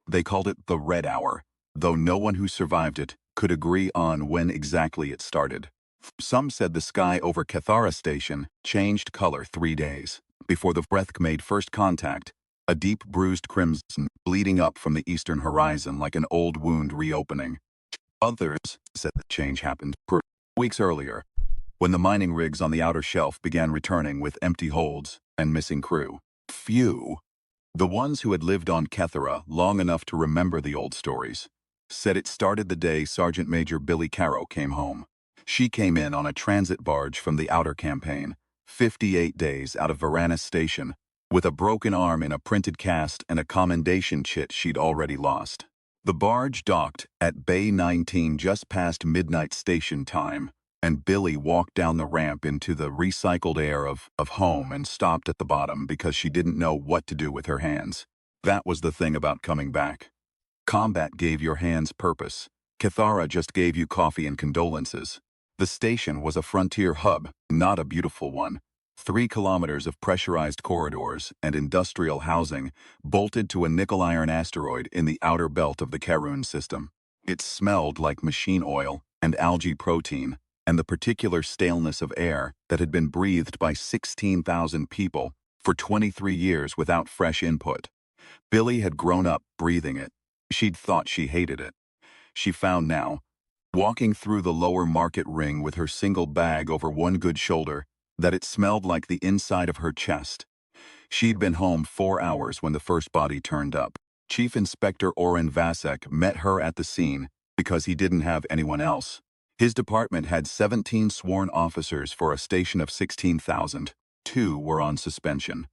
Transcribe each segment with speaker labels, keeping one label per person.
Speaker 1: They called it the Red Hour, though no one who survived it could agree on when exactly it started. Some said the sky over Cathara Station changed color 3 days before the Vrethk made first contact, a deep bruised crimson bleeding up from the eastern horizon like an old wound reopening. Others said the change happened weeks earlier, when the mining rigs on the outer shelf began returning with empty holds and missing crew. Few, the ones who had lived on Cathara long enough to remember the old stories, said it started the day Sergeant Major Billy Caro came home. She came in on a transit barge from the outer campaign, 58 days out of Varanus Station, with a broken arm in a printed cast and a commendation chit she'd already lost. The barge docked at Bay 19 just past midnight station time, and Billy walked down the ramp into the recycled air of home and stopped at the bottom because she didn't know what to do with her hands. That was the thing about coming back. Combat gave your hands purpose. Cathara just gave you coffee and condolences. The station was a frontier hub, not a beautiful one. 3 kilometers of pressurized corridors and industrial housing bolted to a nickel-iron asteroid in the outer belt of the Karun system. It smelled like machine oil and algae protein, and the particular staleness of air that had been breathed by 16,000 people for 23 years without fresh input. Billy had grown up breathing it. She'd thought she hated it. She found now, walking through the lower market ring with her single bag over one good shoulder, that it smelled like the inside of her chest. She'd been home 4 hours when the first body turned up. Chief Inspector Oren Vasek met her at the scene because he didn't have anyone else. His department had 17 sworn officers for a station of 16,000. 2 were on suspension.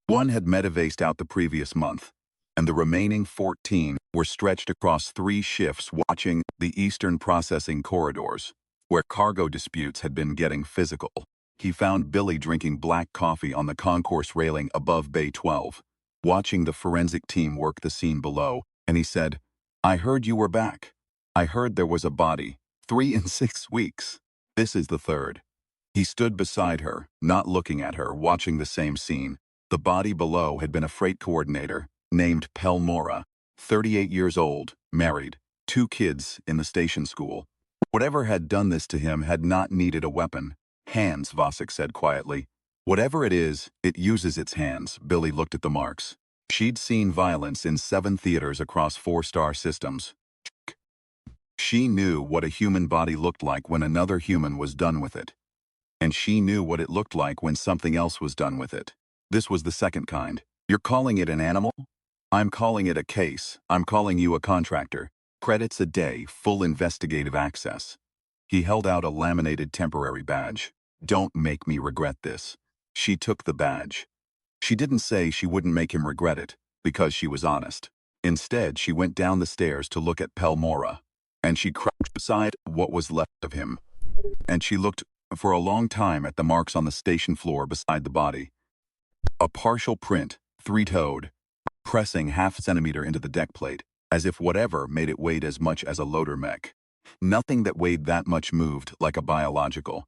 Speaker 1: 1 had medevaced out the previous month, and the remaining 14 were stretched across 3 shifts watching the eastern processing corridors, where cargo disputes had been getting physical. He found Billy drinking black coffee on the concourse railing above Bay 12, watching the forensic team work the scene below, and he said, "I heard you were back. I heard there was a body. 3 in 6 weeks. This is the 3rd. He stood beside her, not looking at her, watching the same scene. The body below had been a freight coordinator named Pelmora, 38 years old, married, 2 kids in the station school. Whatever had done this to him had not needed a weapon. Hands, Vasek said quietly. Whatever it is, it uses its hands. Billy looked at the marks. She'd seen violence in 7 theaters across 4-star systems. She knew what a human body looked like when another human was done with it. And she knew what it looked like when something else was done with it. This was the second kind. You're calling it an animal? I'm calling it a case. I'm calling you a contractor. Credits a day, full investigative access. He held out a laminated temporary badge. Don't make me regret this. She took the badge. She didn't say she wouldn't make him regret it, because she was honest. Instead, she went down the stairs to look at Pelmora, and she crouched beside what was left of him. And she looked for a long time at the marks on the station floor beside the body. A partial print, 3-toed, pressing half centimeter into the deck plate, as if whatever made it weigh as much as a loader mech. Nothing that weighed that much moved like a biological.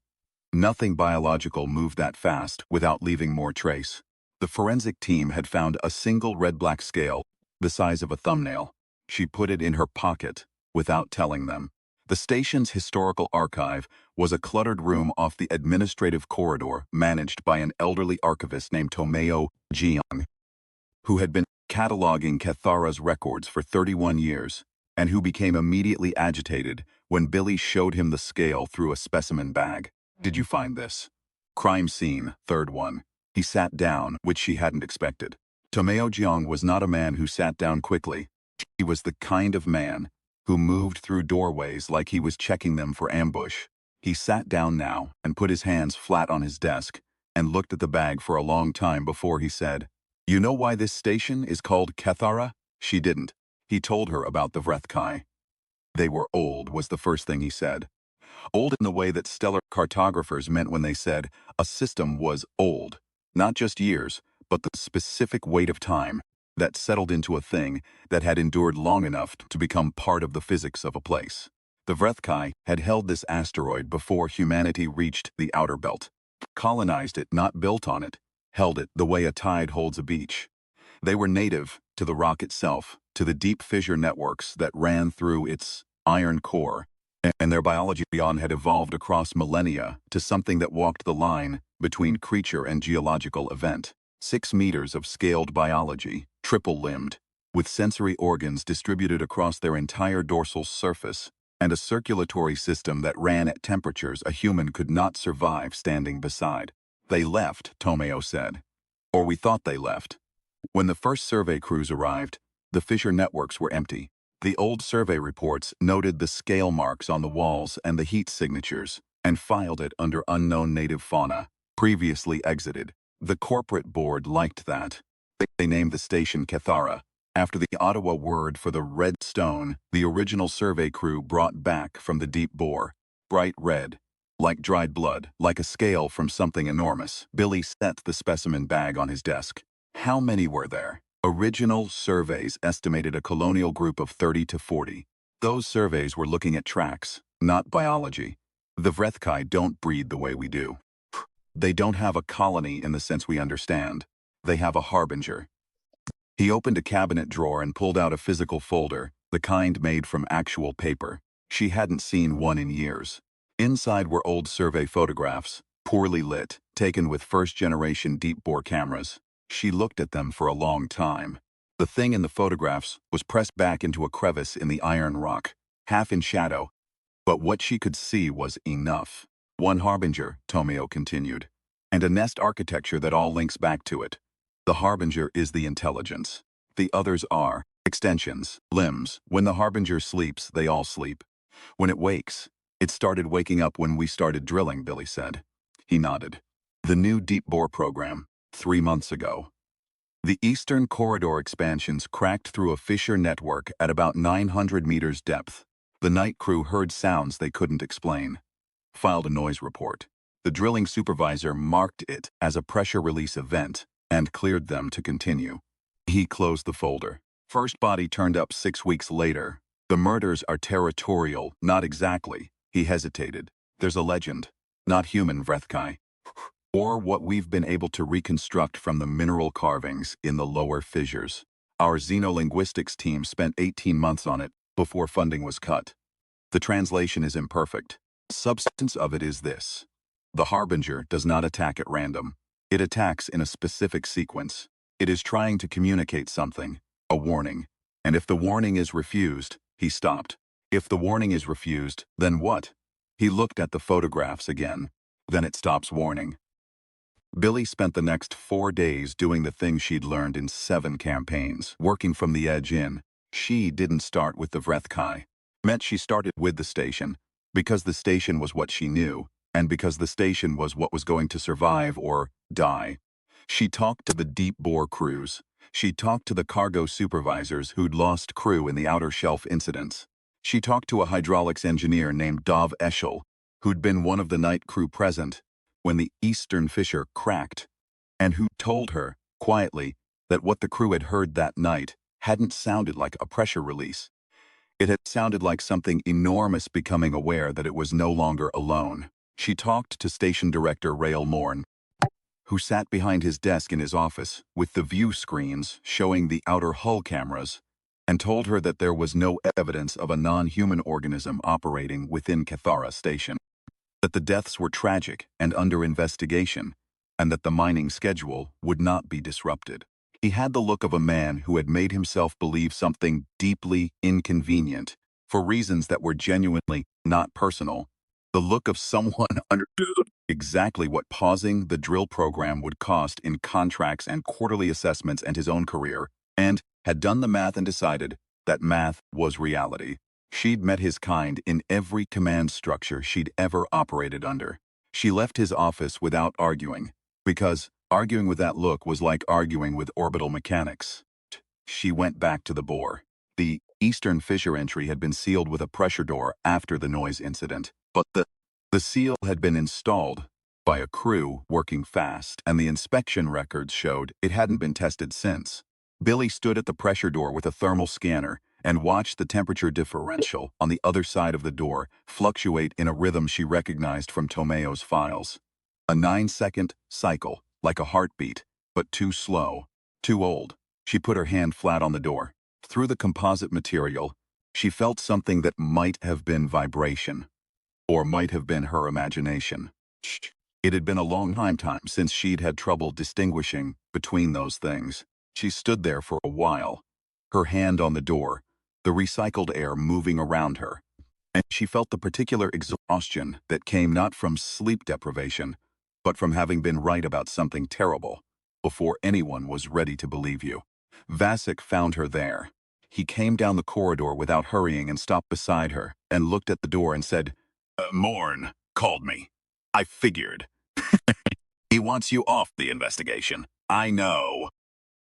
Speaker 1: Nothing biological moved that fast without leaving more trace. The forensic team had found a single red-black scale, the size of a thumbnail. She put it in her pocket without telling them. The station's historical archive was a cluttered room off the administrative corridor managed by an elderly archivist named Tomeo Jiang, who had been cataloging Cathara's records for 31 years, and who became immediately agitated when Billy showed him the scale through a specimen bag. Did you find this? Crime scene, 3rd one. He sat down, which she hadn't expected. Tomeo Jiang was not a man who sat down quickly. He was the kind of man who moved through doorways like he was checking them for ambush. He sat down now and put his hands flat on his desk and looked at the bag for a long time before he said, "You know why this station is called Cathara?" She didn't. He told her about the Vrethkai. They were old, was the first thing he said. Old in the way that stellar cartographers meant when they said a system was old. Not just years, but the specific weight of time that settled into a thing that had endured long enough to become part of the physics of a place. The Vrethkai had held this asteroid before humanity reached the outer belt. Colonized it, not built on it. Held it the way a tide holds a beach. They were native to the rock itself, to the deep fissure networks that ran through its iron core, and their biology beyond had evolved across millennia to something that walked the line between creature and geological event. 6 meters of scaled biology, triple-limbed, with sensory organs distributed across their entire dorsal surface, and a circulatory system that ran at temperatures a human could not survive standing beside. They left, Tomeo said. Or we thought they left. When the first survey crews arrived, the fissure networks were empty. The old survey reports noted the scale marks on the walls and the heat signatures, and filed it under unknown native fauna, previously exited. The corporate board liked that. They named the station Cathara, after the Ottawa word for the red stone the original survey crew brought back from the deep bore. Bright red, like dried blood, like a scale from something enormous. Billy set the specimen bag on his desk. How many were there? Original surveys estimated a colonial group of 30 to 40. Those surveys were looking at tracks, not biology. The Vrethkai don't breed the way we do. They don't have a colony in the sense we understand. They have a harbinger. He opened a cabinet drawer and pulled out a physical folder, the kind made from actual paper. She hadn't seen one in years. Inside were old survey photographs, poorly lit, taken with first-generation deep-bore cameras. She looked at them for a long time. The thing in the photographs was pressed back into a crevice in the iron rock, half in shadow, but what she could see was enough. One harbinger, Tomeo continued, and a nest architecture that all links back to it. The harbinger is the intelligence. The others are extensions, limbs. When the harbinger sleeps, they all sleep. When it wakes, it started waking up when we started drilling, Billy said. He nodded. The new deep bore program, 3 months ago. The eastern corridor expansions cracked through a fissure network at about 900 meters depth. The night crew heard sounds they couldn't explain. Filed a noise report. The drilling supervisor marked it as a pressure release event and cleared them to continue. He closed the folder. First body turned up 6 weeks later. The murders are territorial, not exactly. He hesitated. There's a legend. Not human, Vrethkai. Or what we've been able to reconstruct from the mineral carvings in the lower fissures. Our xenolinguistics team spent 18 months on it before funding was cut. The translation is imperfect. Substance of it is this. The harbinger does not attack at random. It attacks in a specific sequence. It is trying to communicate something, a warning. And if the warning is refused, he stopped. If the warning is refused, then what? He looked at the photographs again. Then it stops warning. Billy spent the next 4 days doing the things she'd learned in 7 campaigns, working from the edge in. She didn't start with the Vrethkai. Meant she started with the station, because the station was what she knew, and because the station was what was going to survive or die. She talked to the deep-bore crews. She talked to the cargo supervisors who'd lost crew in the outer shelf incidents. She talked to a hydraulics engineer named Dov Eshel, who'd been one of the night crew present when the eastern fissure cracked, and who told her, quietly, that what the crew had heard that night hadn't sounded like a pressure release. It had sounded like something enormous becoming aware that it was no longer alone. She talked to station director Rael Morn, who sat behind his desk in his office with the view screens showing the outer hull cameras, and told her that there was no evidence of a non-human organism operating within Cathara Station, that the deaths were tragic and under investigation, and that the mining schedule would not be disrupted. He had the look of a man who had made himself believe something deeply inconvenient for reasons that were genuinely not personal. The look of someone understood exactly what pausing the drill program would cost in contracts and quarterly assessments and his own career, and had done the math and decided that math was reality. She'd met his kind in every command structure she'd ever operated under. She left his office without arguing, because arguing with that look was like arguing with orbital mechanics. She went back to the bore. The eastern fissure entry had been sealed with a pressure door after the noise incident, but the seal had been installed by a crew working fast, and the inspection records showed it hadn't been tested since. Billy stood at the pressure door with a thermal scanner and watched the temperature differential on the other side of the door fluctuate in a rhythm she recognized from Tomeo's files. A 9-second cycle, like a heartbeat, but too slow, too old. She put her hand flat on the door. Through the composite material, she felt something that might have been vibration, or might have been her imagination. It had been a long time since she'd had trouble distinguishing between those things. She stood there for a while, her hand on the door, the recycled air moving around her, and she felt the particular exhaustion that came not from sleep deprivation, but from having been right about something terrible before anyone was ready to believe you. Vasek found her there. He came down the corridor without hurrying and stopped beside her and looked at the door and said, Morn called me. I figured. He wants you off the investigation. I know.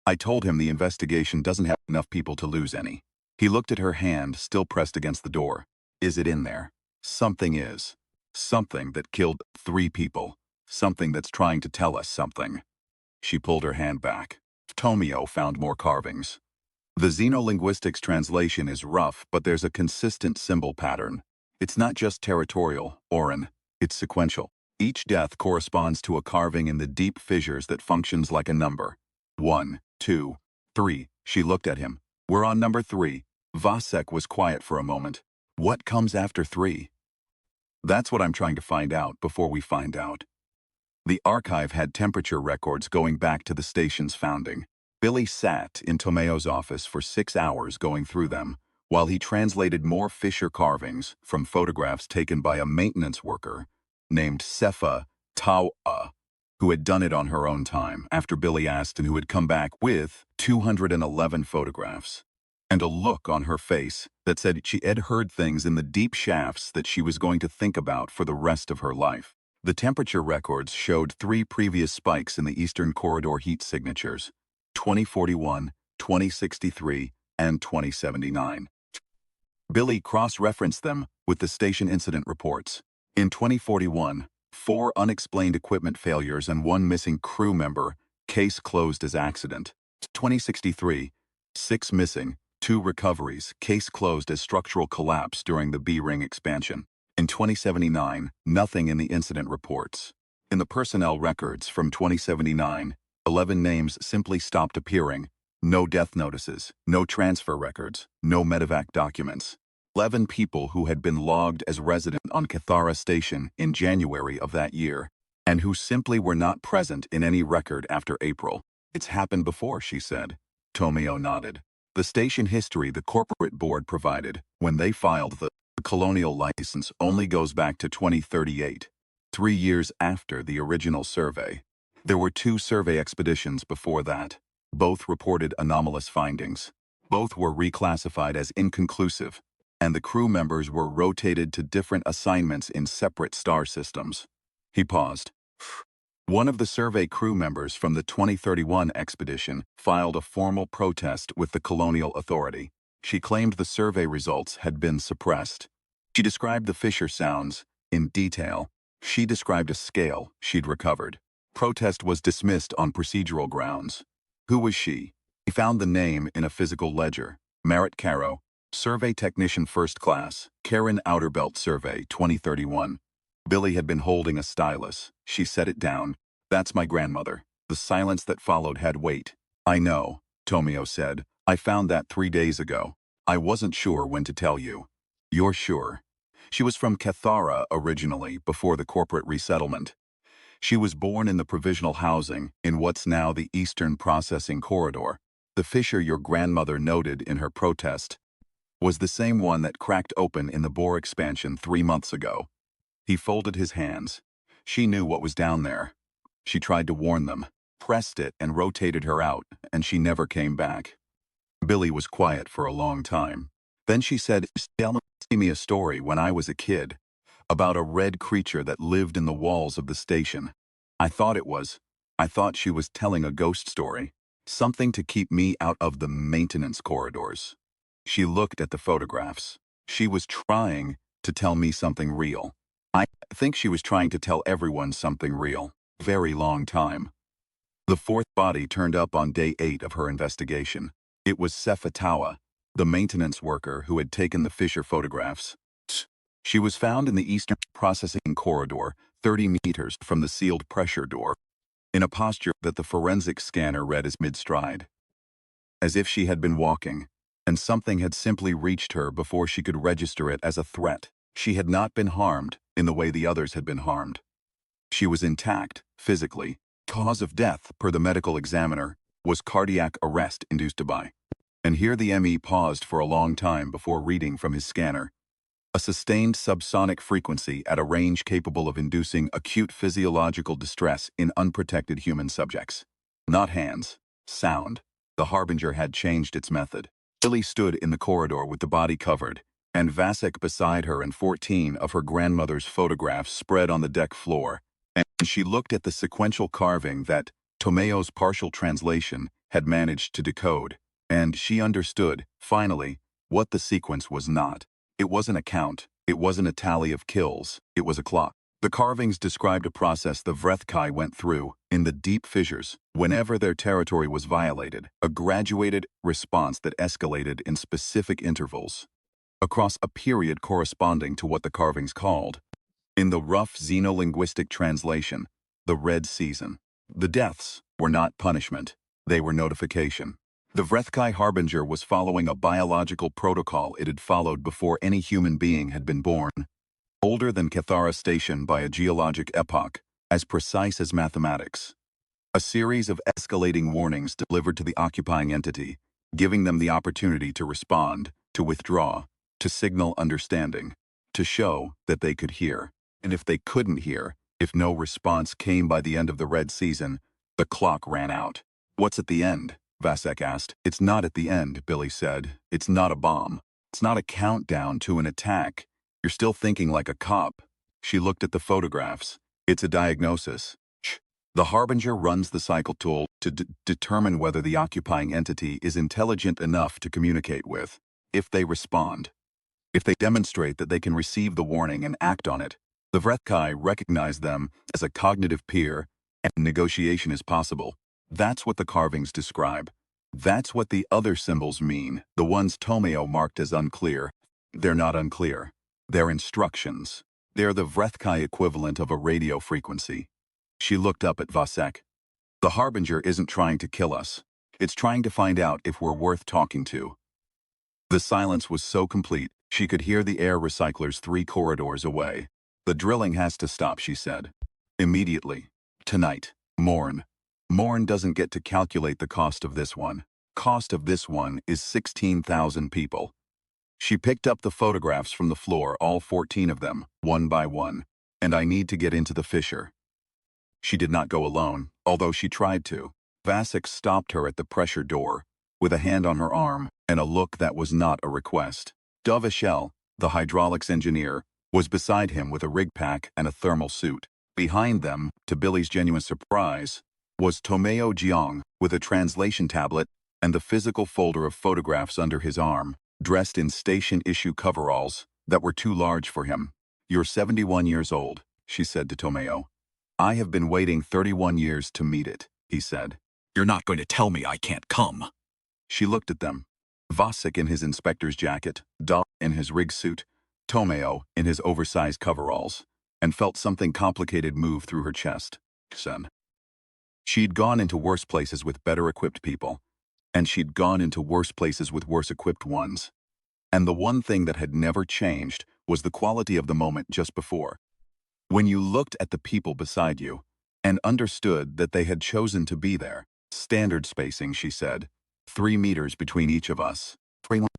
Speaker 1: I told him the investigation doesn't have enough people to lose any. He looked at her hand, still pressed against the door. Is it in there? Something is. Something that killed 3 people. Something that's trying to tell us something. She pulled her hand back. Tomio found more carvings. The xenolinguistics translation is rough, but there's a consistent symbol pattern. It's not just territorial, Orin. It's sequential. Each death corresponds to a carving in the deep fissures that functions like a number. 1, 2, 3. She looked at him. We're on number 3. Vasek was quiet for a moment. What comes after 3? That's what I'm trying to find out before we find out. The archive had temperature records going back to the station's founding. Billy sat in Tomeo's office for 6 hours going through them, while he translated more fissure carvings from photographs taken by a maintenance worker named Sefa Tawa, who had done it on her own time after Billy asked, and who had come back with 211 photographs, and a look on her face that said she had heard things in the deep shafts that she was going to think about for the rest of her life. The temperature records showed 3 previous spikes in the Eastern Corridor heat signatures, 2041, 2063, and 2079. Billy cross-referenced them with the station incident reports. In 2041, 4 unexplained equipment failures and 1 missing crew member, case closed as accident. 2063, 6 missing, 2 recoveries, case closed as structural collapse during the B-ring expansion. In 2079, nothing in the incident reports. In the personnel records from 2079, 11 names simply stopped appearing. No death notices, no transfer records, no medevac documents. 11 people who had been logged as resident on Cathara Station in January of that year, and who simply were not present in any record after April. It's happened before, she said. Tomio nodded. The station history the corporate board provided when they filed the colonial license only goes back to 2038, 3 years after the original survey. There were 2 survey expeditions before that. Both reported anomalous findings. Both were reclassified as inconclusive, and the crew members were rotated to different assignments in separate star systems. He paused. One of the survey crew members from the 2031 expedition filed a formal protest with the Colonial Authority. She claimed the survey results had been suppressed. She described the fissure sounds in detail. She described a scale she'd recovered. Protest was dismissed on procedural grounds. Who was she? He found the name in a physical ledger. Merritt Caro, Survey Technician First Class, Karen Outer Belt Survey, 2031. Billy had been holding a stylus. She set it down. That's my grandmother. The silence that followed had weight. I know, Tomio said. I found that 3 days ago. I wasn't sure when to tell you. You're sure? She was from Cathara originally, before the corporate resettlement. She was born in the provisional housing in what's now the Eastern Processing Corridor. The fissure your grandmother noted in her protest was the same one that cracked open in the bore expansion 3 months ago. He folded his hands. She knew what was down there. She tried to warn them, pressed it and rotated her out, and she never came back. Billy was quiet for a long time. Then she said, "Tell me a story when I was a kid, about a red creature that lived in the walls of the station. I thought she was telling a ghost story, something to keep me out of the maintenance corridors." She looked at the photographs. She was trying to tell me something real. I think she was trying to tell everyone something real. Very long time. The 4th body turned up on day 8 of her investigation. It was Sefatawa, the maintenance worker who had taken the fissure photographs. She was found in the Eastern Processing Corridor, 30 meters from the sealed pressure door, in a posture that the forensic scanner read as mid-stride. as if she had been walking, and something had simply reached her before she could register it as a threat. She had not been harmed in the way the others had been harmed. She was intact, physically. Cause of death, per the medical examiner, was cardiac arrest induced by. And here the ME paused for a long time before reading from his scanner. A sustained subsonic frequency at a range capable of inducing acute physiological distress in unprotected human subjects. Not hands. Sound. The harbinger had changed its method. Billy stood in the corridor with the body covered, and Vasek beside her and 14 of her grandmother's photographs spread on the deck floor, and she looked at the sequential carving that Tomeo's partial translation had managed to decode, and she understood, finally, what the sequence was not. It wasn't a count, it wasn't a tally of kills, it was a clock. The carvings described a process the Vrethkai went through, in the deep fissures, whenever their territory was violated, a graduated response that escalated in specific intervals, across a period corresponding to what the carvings called, in the rough xenolinguistic translation, the Red Season. The deaths were not punishment, they were notification. The Vrethkai Harbinger was following a biological protocol it had followed before any human being had been born. Older than Cathara Station by a geologic epoch, as precise as mathematics. A series of escalating warnings delivered to the occupying entity, giving them the opportunity to respond, to withdraw, to signal understanding, to show that they could hear. And if they couldn't hear, if no response came by the end of the Red Season, the clock ran out. What's at the end? Vasek asked. It's not at the end, Billy said. It's not a bomb. It's not a countdown to an attack. You're still thinking like a cop. She looked at the photographs. It's a diagnosis. The Harbinger runs the cycle tool to determine whether the occupying entity is intelligent enough to communicate with. If they respond. If they demonstrate that they can receive the warning and act on it, the Vrethkai recognize them as a cognitive peer, and negotiation is possible. That's what the carvings describe. That's what the other symbols mean, the ones Tomeo marked as unclear. They're not unclear. They're instructions. They're the Vrethkai equivalent of a radio frequency. She looked up at Vasek. The Harbinger isn't trying to kill us. It's trying to find out if we're worth talking to. The silence was so complete, she could hear the air recyclers 3 corridors away. The drilling has to stop, she said. Immediately. Tonight. Morn. Morn doesn't get to calculate the cost of this one. Cost of this one is 16,000 people. She picked up the photographs from the floor, all 14 of them, one by one. And I need to get into the fissure. She did not go alone, although she tried to. Vasek stopped her at the pressure door, with a hand on her arm, and a look that was not a request. Doveshel, the hydraulics engineer, was beside him with a rig pack and a thermal suit. Behind them, to Billy's genuine surprise, was Tomeo Jiang, with a translation tablet and the physical folder of photographs under his arm, dressed in station-issue coveralls that were too large for him. You're 71 years old, she said to Tomeo. I have been waiting 31 years to meet it, he said. You're not going to tell me I can't come. She looked at them. Vasek in his inspector's jacket, Dov in his rig suit, Tomeo in his oversized coveralls, and felt something complicated move through her chest. Son. She'd gone into worse places with better-equipped people, and she'd gone into worse places with worse-equipped ones. And the one thing that had never changed was the quality of the moment just before. When you looked at the people beside you, and understood that they had chosen to be there. Standard spacing, she said. 3 meters between each of us.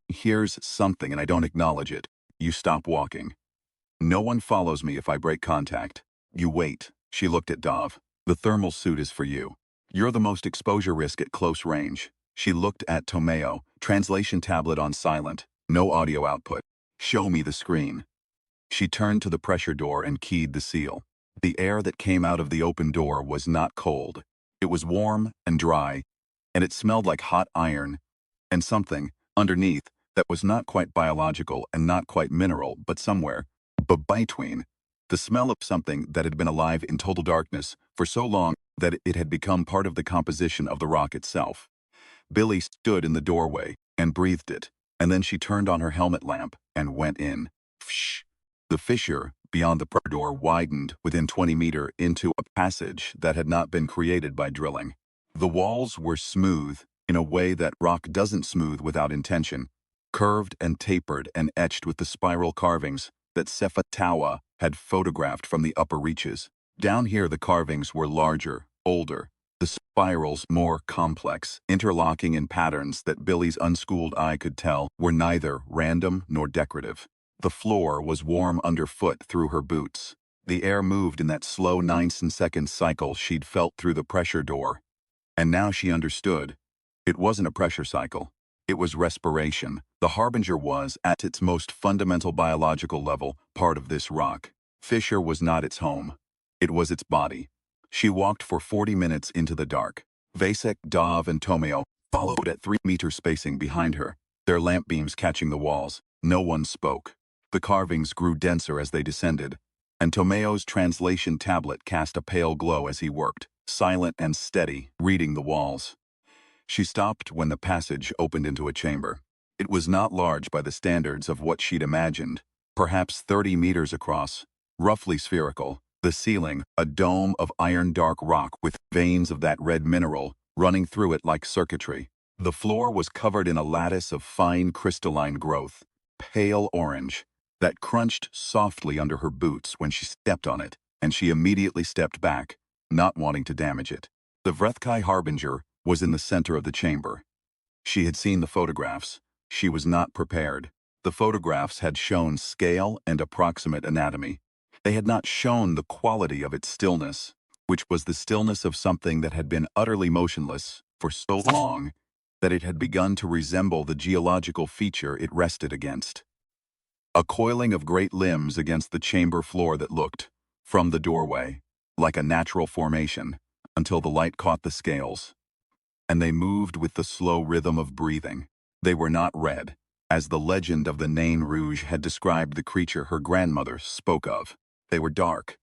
Speaker 1: Here's something and I don't acknowledge it. You stop walking. No one follows me if I break contact. You wait. She looked at Dov. The thermal suit is for you. You're the most exposure risk at close range. She looked at Tomeo, translation tablet on silent, no audio output. Show me the screen. She turned to the pressure door and keyed the seal. The air that came out of the open door was not cold. It was warm and dry, and it smelled like hot iron, and something, underneath, that was not quite biological and not quite mineral, but somewhere, between. The smell of something that had been alive in total darkness for so long that it had become part of the composition of the rock itself. Billy stood in the doorway and breathed it, and then she turned on her helmet lamp and went in. Fsh! The fissure beyond the pressure door widened within 20 meters into a passage that had not been created by drilling. The walls were smooth, in a way that rock doesn't smooth without intention, curved and tapered and etched with the spiral carvings that Sefatawa had photographed from the upper reaches. Down here the carvings were larger, older, the spirals more complex, interlocking in patterns that Billy's unschooled eye could tell were neither random nor decorative. The floor was warm underfoot through her boots. The air moved in that slow 9-second cycle she'd felt through the pressure door. And now she understood. It wasn't a pressure cycle. It was respiration. The Harbinger was, at its most fundamental biological level, part of this rock. Fisher was not its home. It was its body. She walked for 40 minutes into the dark. Vasek, Dov, and Tomeo followed at 3-meter spacing behind her, their lamp beams catching the walls. No one spoke. The carvings grew denser as they descended, and Tomeo's translation tablet cast a pale glow as he worked, silent and steady, reading the walls. She stopped when the passage opened into a chamber. It was not large by the standards of what she'd imagined, perhaps 30 meters across, roughly spherical. The ceiling, a dome of iron-dark rock with veins of that red mineral running through it like circuitry. The floor was covered in a lattice of fine crystalline growth, pale orange, that crunched softly under her boots when she stepped on it, and she immediately stepped back, not wanting to damage it. The Vrethkai Harbinger was in the center of the chamber. She had seen the photographs. She was not prepared. The photographs had shown scale and approximate anatomy. They had not shown the quality of its stillness, which was the stillness of something that had been utterly motionless for so long that it had begun to resemble the geological feature it rested against. A coiling of great limbs against the chamber floor that looked, from the doorway, like a natural formation, until the light caught the scales. And they moved with the slow rhythm of breathing. They were not red, as the legend of the Nain Rouge had described the creature her grandmother spoke of. They were dark,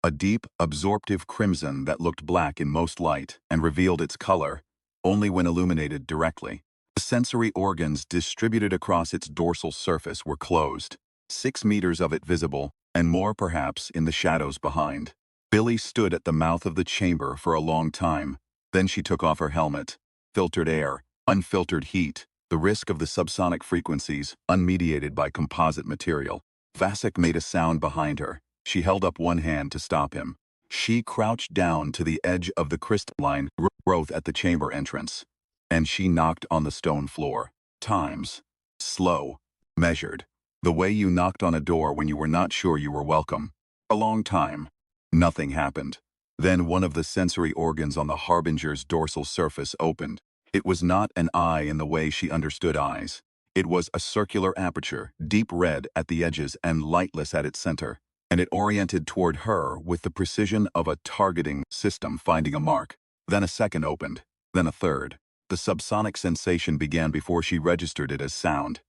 Speaker 1: a deep, absorptive crimson that looked black in most light and revealed its color only when illuminated directly. The sensory organs distributed across its dorsal surface were closed, 6 meters of it visible, and more perhaps in the shadows behind. Billy stood at the mouth of the chamber for a long time. Then she took off her helmet. Filtered air, unfiltered heat, the risk of the subsonic frequencies, unmediated by composite material. Vasek made a sound behind her. She held up one hand to stop him. She crouched down to the edge of the crystalline growth at the chamber entrance, and she knocked on the stone floor. Times. Slow. Measured. The way you knocked on a door when you were not sure you were welcome. A long time. Nothing happened. Then one of the sensory organs on the Harbinger's dorsal surface opened. It was not an eye in the way she understood eyes. It was a circular aperture, deep red at the edges and lightless at its center, and it oriented toward her with the precision of a targeting system finding a mark. Then a second opened, then a third. The subsonic sensation began before she registered it as sound.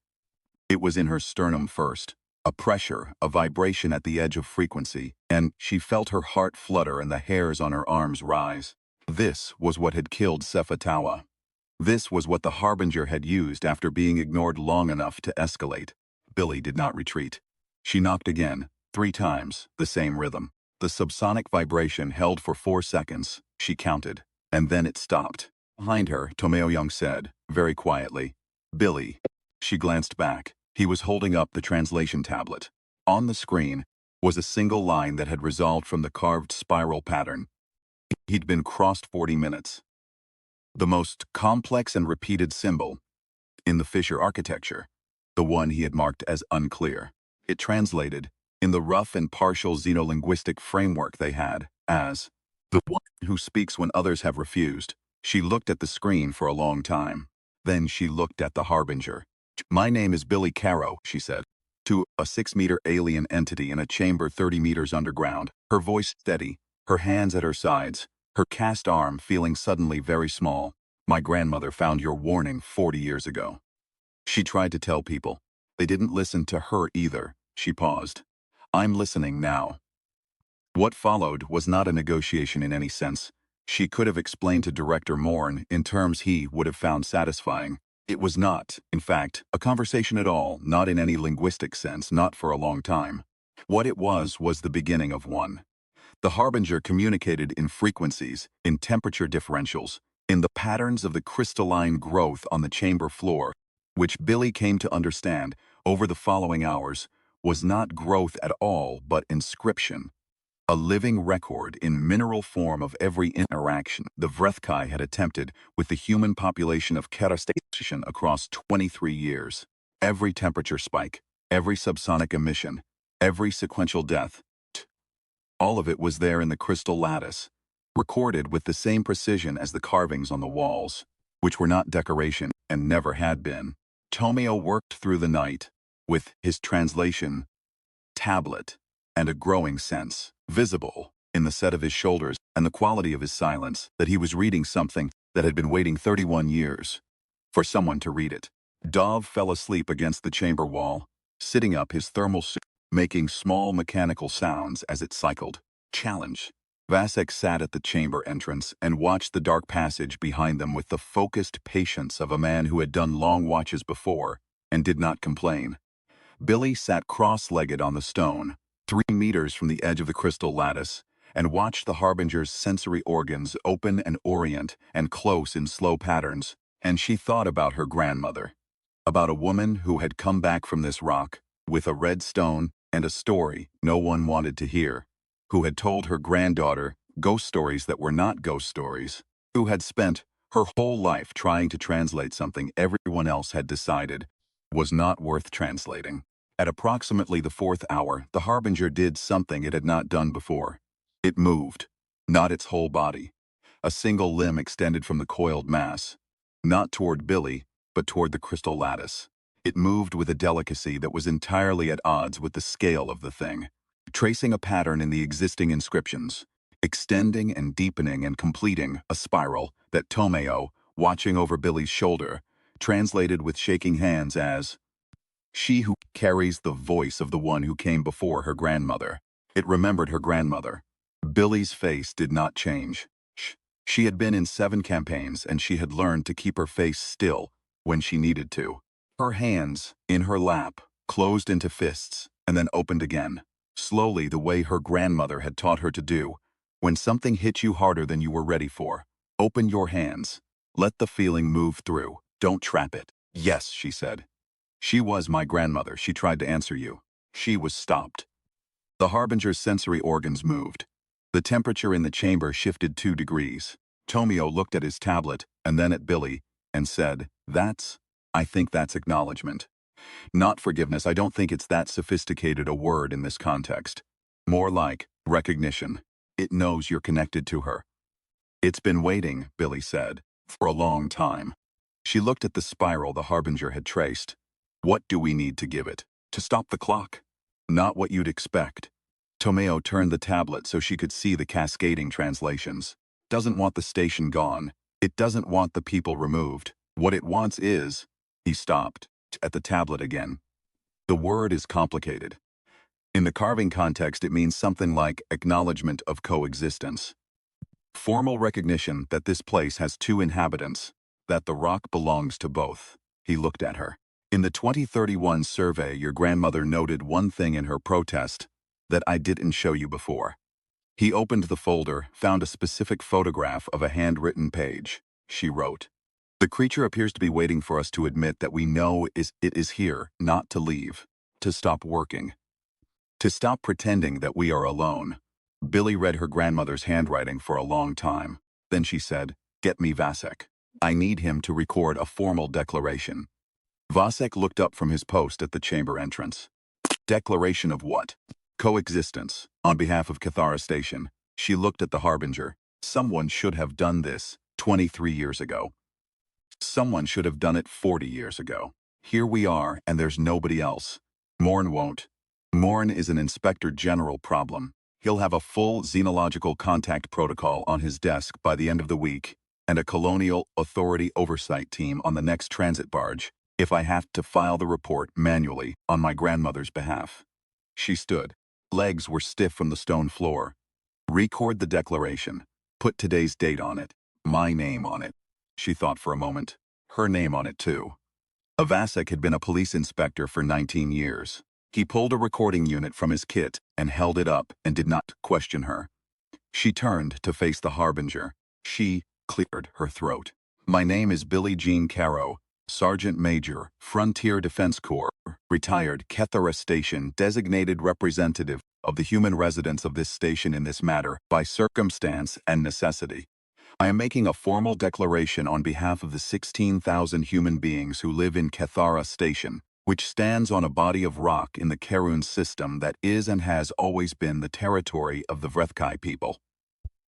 Speaker 1: It was in her sternum first, a pressure, a vibration at the edge of frequency, and she felt her heart flutter and the hairs on her arms rise. This was what had killed Sefatawa. This was what the Harbinger had used after being ignored long enough to escalate. Billy did not retreat. She knocked again, 3 times, the same rhythm. The subsonic vibration held for 4 seconds, she counted, and then it stopped. Behind her, Tomeo Young said, very quietly, "Billy." She glanced back. He was holding up the translation tablet. On the screen was a single line that had resolved from the carved spiral pattern. He'd been crossed 40 minutes. The most complex and repeated symbol in the Fisher architecture, the one he had marked as unclear. It translated, in the rough and partial xenolinguistic framework they had, as, "the one who speaks when others have refused." She looked at the screen for a long time. Then she looked at the Harbinger. "My name is Billy Caro," she said, to a 6-meter alien entity in a chamber 30 meters underground, her voice steady, her hands at her sides, her cast arm feeling suddenly very small. "My grandmother found your warning 40 years ago." She tried to tell people. They didn't listen to her either. She paused. "I'm listening now." What followed was not a negotiation in any sense. She could have explained to Director Morn in terms he would have found satisfying. It was not, in fact, a conversation at all, not in any linguistic sense, not for a long time. What it was the beginning of one. The Harbinger communicated in frequencies, in temperature differentials, in the patterns of the crystalline growth on the chamber floor, which Billy came to understand over the following hours was not growth at all but inscription, a living record in mineral form of every interaction the Vrethkai had attempted with the human population of Ketastation across 23 years. Every temperature spike, every subsonic emission, every sequential death, all of it was there in the crystal lattice, recorded with the same precision as the carvings on the walls, which were not decoration and never had been. Tomio worked through the night with his translation tablet and a growing sense, visible in the set of his shoulders and the quality of his silence, that he was reading something that had been waiting 31 years for someone to read it. Dov fell asleep against the chamber wall, sitting up his thermal suit, making small mechanical sounds as it cycled. Challenge. Vasek sat at the chamber entrance and watched the dark passage behind them with the focused patience of a man who had done long watches before and did not complain. Billy sat cross-legged on the stone, 3 meters from the edge of the crystal lattice, and watched the Harbinger's sensory organs open and orient and close in slow patterns, and she thought about her grandmother, about a woman who had come back from this rock with a red stone and a story no one wanted to hear, who had told her granddaughter ghost stories that were not ghost stories, who had spent her whole life trying to translate something everyone else had decided was not worth translating. At approximately the 4th hour, the Harbinger did something it had not done before. It moved, not its whole body. A single limb extended from the coiled mass, not toward Billy, but toward the crystal lattice. It moved with a delicacy that was entirely at odds with the scale of the thing, tracing a pattern in the existing inscriptions, extending and deepening and completing a spiral that Tomeo, watching over Billy's shoulder, translated with shaking hands as, "She who carries the voice of the one who came before her grandmother." It remembered her grandmother. Billy's face did not change. She had been in 7 campaigns and she had learned to keep her face still when she needed to. Her hands, in her lap, closed into fists and then opened again, slowly the way her grandmother had taught her to do. When something hit you harder than you were ready for, open your hands. Let the feeling move through. Don't trap it. "Yes," she said. "She was my grandmother." She tried to answer you. She was stopped. The Harbinger's sensory organs moved. The temperature in the chamber shifted 2 degrees. Tomio looked at his tablet and then at Billy and said, I think that's acknowledgement. Not forgiveness. I don't think it's that sophisticated a word in this context. More like recognition. It knows you're connected to her." "It's been waiting," Billy said, "for a long time." She looked at the spiral the Harbinger had traced. "What do we need to give it? To stop the clock?" "Not what you'd expect." Tomeo turned the tablet so she could see the cascading translations. "Doesn't want the station gone. It doesn't want the people removed. What it wants is..." He stopped, at the tablet again. "The word is complicated. In the carving context, it means something like acknowledgement of coexistence. Formal recognition that this place has 2 inhabitants, that the rock belongs to both." He looked at her. "In the 2031 survey, your grandmother noted one thing in her protest that I didn't show you before." He opened the folder, found a specific photograph of a handwritten page. She wrote, "The creature appears to be waiting for us to admit that we know it is here, not to leave, to stop working, to stop pretending that we are alone." Billy read her grandmother's handwriting for a long time. Then she said, "Get me Vasek. I need him to record a formal declaration." Vasek looked up from his post at the chamber entrance. "Declaration of what?" "Coexistence, on behalf of Cathara Station." She looked at the Harbinger. "Someone should have done this 23 years ago. Someone should have done it 40 years ago. Here we are, and there's nobody else. Morn won't. Morn is an Inspector General problem. He'll have a full xenological contact protocol on his desk by the end of the week, and a Colonial Authority oversight team on the next transit barge, if I have to file the report manually on my grandmother's behalf." She stood. Legs were stiff from the stone floor. "Record the declaration. Put today's date on it. My name on it." She thought for a moment. Her name on it, too. Avasek had been a police inspector for 19 years. He pulled a recording unit from his kit and held it up and did not question her. She turned to face the Harbinger. "She cleared her throat. My name is Billie Jean Caro, Sergeant Major, Frontier Defense Corps, retired Kethara Station designated representative of the human residents of this station in this matter by circumstance and necessity. I am making a formal declaration on behalf of the 16,000 human beings who live in Kethara Station, which stands on a body of rock in the Karun system that is and has always been the territory of the Vrethkai people.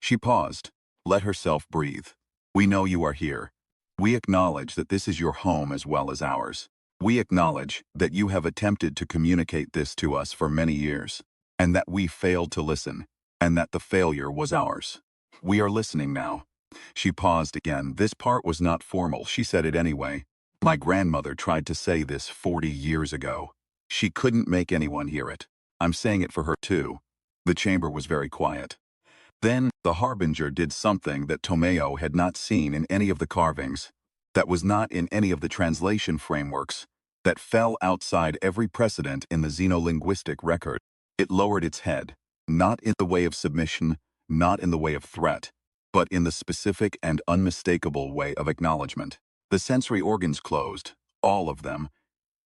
Speaker 1: She paused, let herself breathe. We know you are here. We acknowledge that this is your home as well as ours. We acknowledge that you have attempted to communicate this to us for many years, and that we failed to listen, and that the failure was ours. We are listening now. She paused again. This part was not formal. She said it anyway. My grandmother tried to say this 40 years ago. She couldn't make anyone hear it. I'm saying it for her too. The chamber was very quiet. Then, the Harbinger did something that Tomeo had not seen in any of the carvings, that was not in any of the translation frameworks, that fell outside every precedent in the xenolinguistic record. It lowered its head, not in the way of submission, not in the way of threat, but in the specific and unmistakable way of acknowledgement. The sensory organs closed, all of them,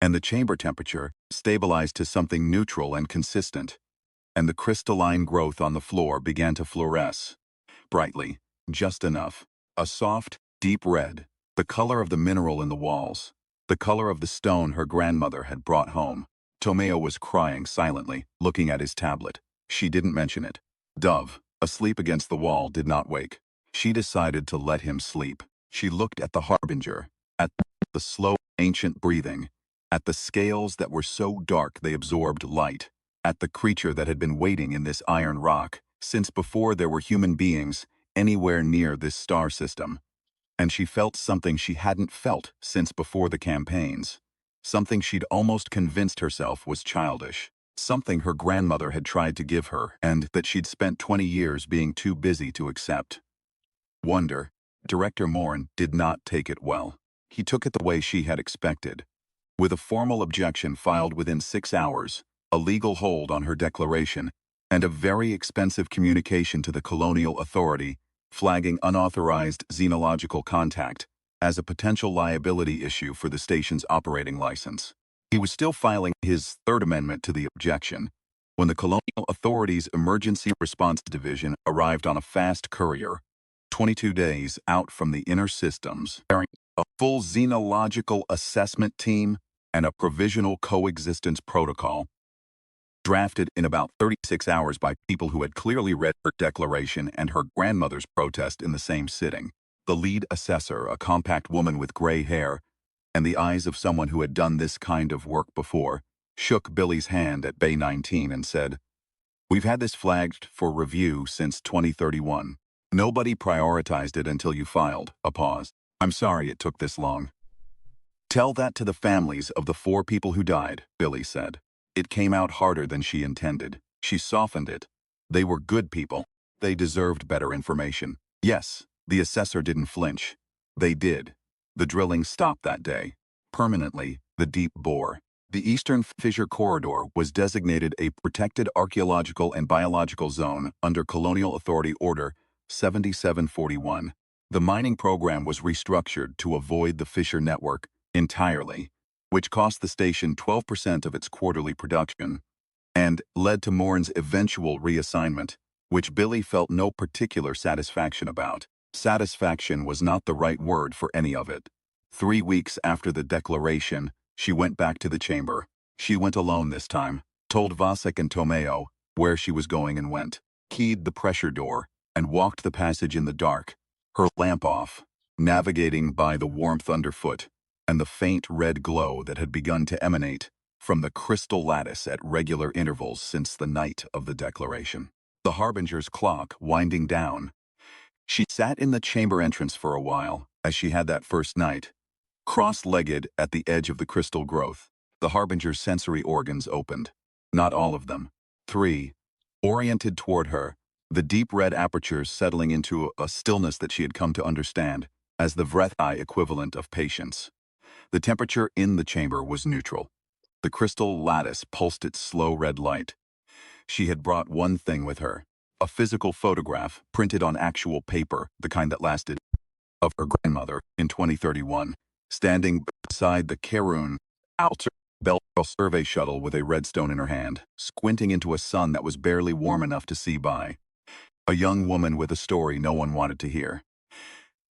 Speaker 1: and the chamber temperature stabilized to something neutral and consistent, and the crystalline growth on the floor began to fluoresce. Brightly, just enough. A soft, deep red, the color of the mineral in the walls, the color of the stone her grandmother had brought home. Tomeo was crying silently, looking at his tablet. She didn't mention it. Dove, asleep against the wall, did not wake. She decided to let him sleep. She looked at the Harbinger, at the slow, ancient breathing, at the scales that were so dark they absorbed light, at the creature that had been waiting in this iron rock since before there were human beings anywhere near this star system. And she felt something she hadn't felt since before the campaigns, something she'd almost convinced herself was childish, something her grandmother had tried to give her and that she'd spent 20 years being too busy to accept. Wonder. Director Morn did not take it well. He took it the way she had expected. With a formal objection filed within 6 hours, a legal hold on her declaration, and a very expensive communication to the colonial authority, flagging unauthorized xenological contact as a potential liability issue for the station's operating license. He was still filing his Third Amendment to the objection when the colonial authority's Emergency Response Division arrived on a fast courier, 22 days out from the inner systems, carrying a full xenological assessment team and a provisional coexistence protocol, drafted in about 36 hours by people who had clearly read her declaration and her grandmother's protest in the same sitting. The lead assessor, a compact woman with gray hair and the eyes of someone who had done this kind of work before, shook Billy's hand at Bay 19 and said, "We've had this flagged for review since 2031. Nobody prioritized it until you filed." A pause. "I'm sorry it took this long." "Tell that to the families of the 4 people who died," Billy said. It came out harder than she intended. She softened it. They were good people. They deserved better information. Yes, the assessor didn't flinch. They did. The drilling stopped that day. Permanently, the deep bore. The Eastern Fissure Corridor was designated a Protected Archaeological and Biological Zone under Colonial Authority Order 7741. The mining program was restructured to avoid the fissure network entirely, which cost the station 12% of its quarterly production, and led to Morn's eventual reassignment, which Billy felt no particular satisfaction about. Satisfaction was not the right word for any of it. 3 weeks after the declaration, she went back to the chamber. She went alone this time, told Vasek and Tomeo where she was going and went, keyed the pressure door, and walked the passage in the dark, her lamp off, navigating by the warmth underfoot and the faint red glow that had begun to emanate from the crystal lattice at regular intervals since the night of the declaration. The Harbinger's clock winding down. She sat in the chamber entrance for a while, as she had that first night, cross-legged at the edge of the crystal growth. The Harbinger's sensory organs opened. Not all of them. 3, oriented toward her, the deep red apertures settling into a stillness that she had come to understand as the Vrethai equivalent of patience. The temperature in the chamber was neutral. The crystal lattice pulsed its slow red light. She had brought one thing with her, a physical photograph printed on actual paper, the kind that lasted of her grandmother in 2031, standing beside the Karun Alter Bell survey shuttle with a redstone in her hand, squinting into a sun that was barely warm enough to see by. A young woman with a story no one wanted to hear.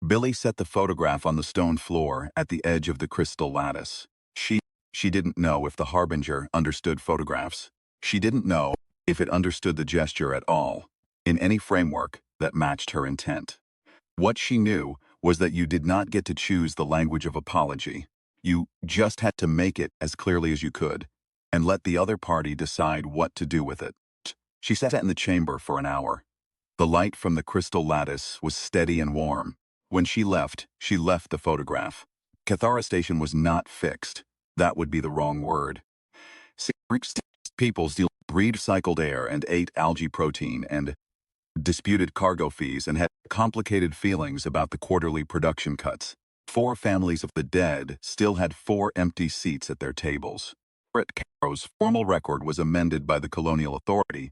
Speaker 1: Billy set the photograph on the stone floor at the edge of the crystal lattice. She didn't know if the Harbinger understood photographs. She didn't know if it understood the gesture at all, in any framework that matched her intent. What she knew was that you did not get to choose the language of apology. You just had to make it as clearly as you could, and let the other party decide what to do with it. She sat in the chamber for an hour. The light from the crystal lattice was steady and warm. When she left the photograph. Cathara Station was not fixed. That would be the wrong word. People still breathed cycled air and ate algae protein and disputed cargo fees and had complicated feelings about the quarterly production cuts. 4 families of the dead still had 4 empty seats at their tables. Brett Caro's formal record was amended by the colonial authority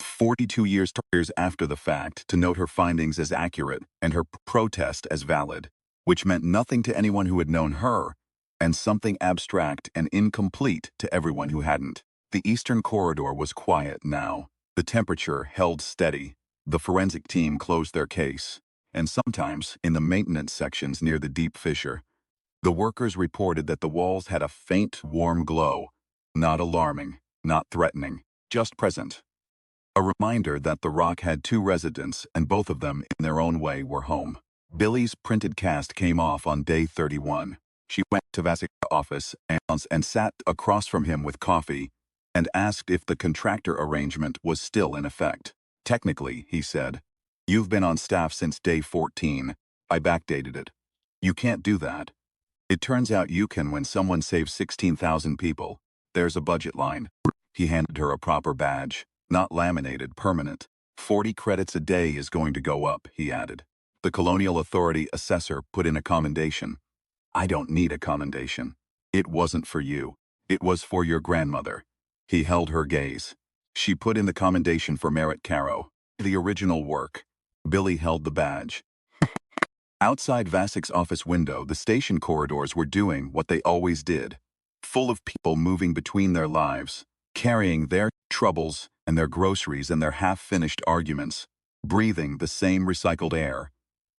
Speaker 1: 42 years after the fact to note her findings as accurate and her protest as valid, which meant nothing to anyone who had known her and something abstract and incomplete to everyone who hadn't. The eastern corridor was quiet now. The temperature held steady. The forensic team closed their case, and sometimes, in the maintenance sections near the deep fissure, the workers reported that the walls had a faint, warm glow, not alarming, not threatening, just present. A reminder that the rock had 2 residents, and both of them, in their own way, were home. Billy's printed cast came off on day 31. She went to Vasic's office and sat across from him with coffee and asked if the contractor arrangement was still in effect. Technically, he said, "You've been on staff since day 14. I backdated it. You can't do that. It turns out you can when someone saves 16,000 people. There's a budget line." He handed her a proper badge, not laminated, permanent. 40 credits a day is going to go up, he added. The Colonial Authority assessor put in a commendation. "I don't need a commendation. It wasn't for you. It was for your grandmother." He held her gaze. She put in the commendation for Merritt Caro. The original work. Billy held the badge. Outside Vasic's office window, the station corridors were doing what they always did. Full of people moving between their lives, carrying their troubles and their groceries and their half-finished arguments, breathing the same recycled air,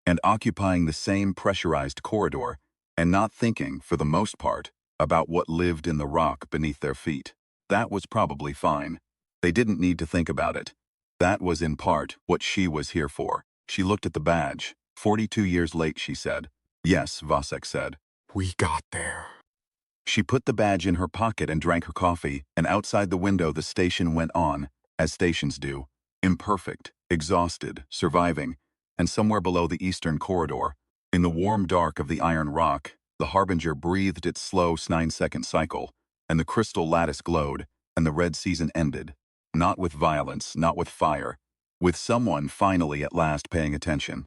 Speaker 1: and occupying the same pressurized corridor, and not thinking, for the most part, about what lived in the rock beneath their feet. That was probably fine. They didn't need to think about it. That was in part what she was here for. She looked at the badge. 42 years late, she said. Yes, Vasek said.
Speaker 2: We got there.
Speaker 1: She put the badge in her pocket and drank her coffee, and outside the window the station went on, as stations do. Imperfect, exhausted, surviving, and somewhere below the eastern corridor, in the warm dark of the iron rock, the Harbinger breathed its slow 9-second cycle, and the crystal lattice glowed, and the red season ended. Not with violence, not with fire, with someone finally at last paying attention.